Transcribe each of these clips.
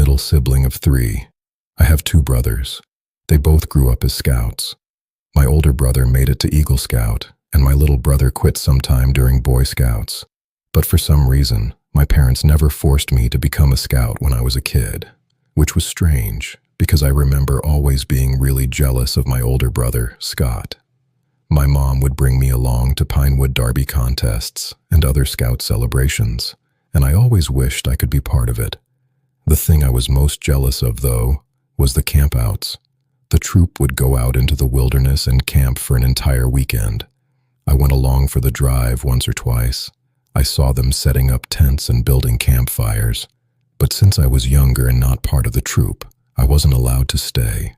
middle sibling of 3. I have 2 brothers. They both grew up as scouts. My older brother made it to Eagle Scout, and my little brother quit sometime during Boy Scouts. But for some reason, my parents never forced me to become a scout when I was a kid, which was strange because I remember always being really jealous of my older brother, Scott. My mom would bring me along to Pinewood Derby contests and other scout celebrations, and I always wished I could be part of it. The thing I was most jealous of, though, was the campouts. The troop would go out into the wilderness and camp for an entire weekend. I went along for the drive once or twice. I saw them setting up tents and building campfires. But since I was younger and not part of the troop, I wasn't allowed to stay.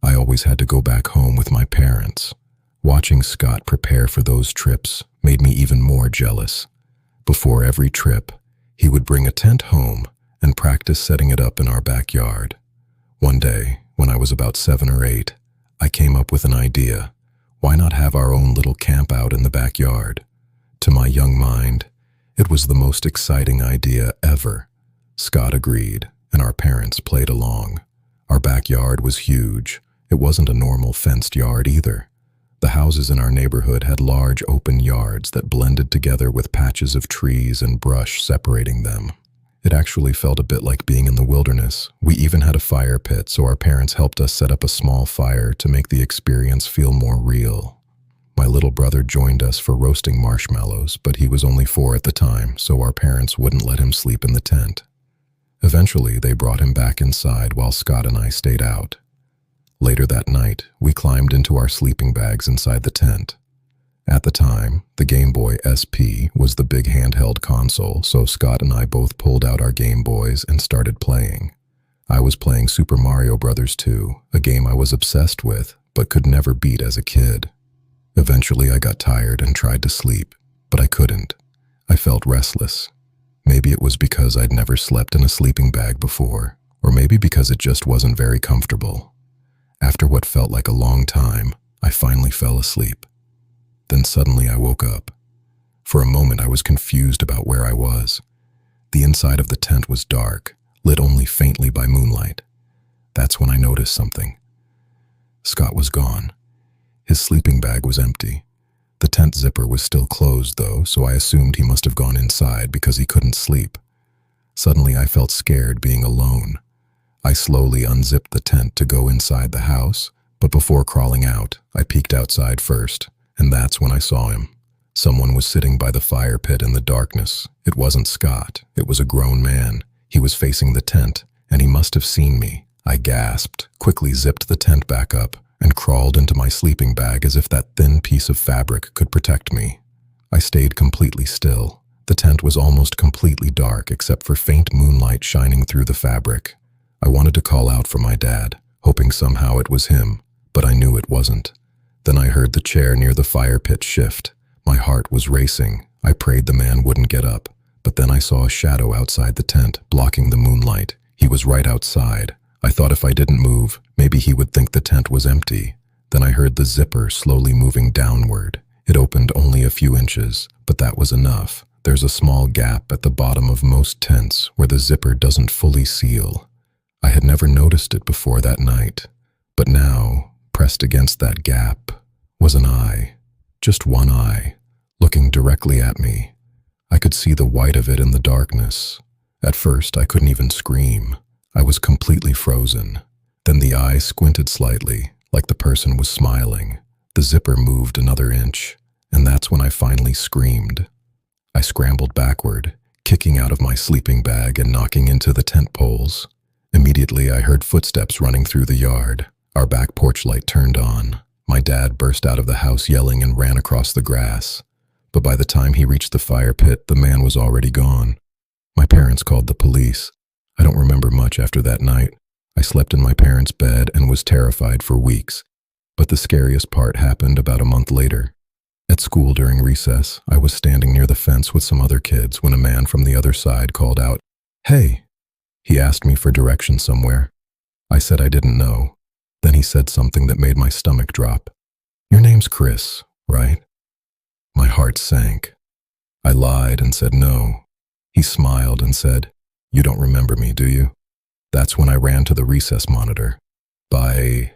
I always had to go back home with my parents. Watching Scott prepare for those trips made me even more jealous. Before every trip, he would bring a tent home and practice setting it up in our backyard. One day, when I was about 7 or 8, I came up with an idea. Why not have our own little camp out in the backyard? To my young mind, it was the most exciting idea ever. Scott agreed, and our parents played along. Our backyard was huge. It wasn't a normal fenced yard either. The houses in our neighborhood had large open yards that blended together with patches of trees and brush separating them. It actually felt a bit like being in the wilderness. We even had a fire pit, so our parents helped us set up a small fire to make the experience feel more real. My little brother joined us for roasting marshmallows, but he was only 4 at the time, so our parents wouldn't let him sleep in the tent. Eventually, they brought him back inside while Scott and I stayed out. Later that night, we climbed into our sleeping bags inside the tent. At the time, the Game Boy SP was the big handheld console, so Scott and I both pulled out our Game Boys and started playing. I was playing Super Mario Bros. 2, a game I was obsessed with, but could never beat as a kid. Eventually, I got tired and tried to sleep, but I couldn't. I felt restless. Maybe it was because I'd never slept in a sleeping bag before, or maybe because it just wasn't very comfortable. After what felt like a long time, I finally fell asleep. Then suddenly I woke up. For a moment I was confused about where I was. The inside of the tent was dark, lit only faintly by moonlight. That's when I noticed something. Scott was gone. His sleeping bag was empty. The tent zipper was still closed though, so I assumed he must have gone inside because he couldn't sleep. Suddenly I felt scared being alone. I slowly unzipped the tent to go inside the house, but before crawling out, I peeked outside first, and that's when I saw him. Someone was sitting by the fire pit in the darkness. It wasn't Scott, it was a grown man. He was facing the tent, and he must have seen me. I gasped, quickly zipped the tent back up, and crawled into my sleeping bag as if that thin piece of fabric could protect me. I stayed completely still. The tent was almost completely dark except for faint moonlight shining through the fabric. I wanted to call out for my dad, hoping somehow it was him, but I knew it wasn't. Then I heard the chair near the fire pit shift. My heart was racing. I prayed the man wouldn't get up, but then I saw a shadow outside the tent, blocking the moonlight. He was right outside. I thought if I didn't move, maybe he would think the tent was empty. Then I heard the zipper slowly moving downward. It opened only a few inches, but that was enough. There's a small gap at the bottom of most tents where the zipper doesn't fully seal. I had never noticed it before that night, but now, pressed against that gap, was an eye. Just one eye, looking directly at me. I could see the white of it in the darkness. At first, I couldn't even scream. I was completely frozen. Then the eye squinted slightly, like the person was smiling. The zipper moved another inch, and that's when I finally screamed. I scrambled backward, kicking out of my sleeping bag and knocking into the tent poles. Immediately, I heard footsteps running through the yard. Our back porch light turned on. My dad burst out of the house yelling and ran across the grass. But by the time he reached the fire pit, the man was already gone. My parents called the police. I don't remember much after that night. I slept in my parents' bed and was terrified for weeks. But the scariest part happened about a month later. At school during recess, I was standing near the fence with some other kids when a man from the other side called out, "Hey!" He asked me for directions somewhere. I said I didn't know. Then he said something that made my stomach drop. "Your name's Chris, right?" My heart sank. I lied and said no. He smiled and said, "You don't remember me, do you?" That's when I ran to the recess monitor. By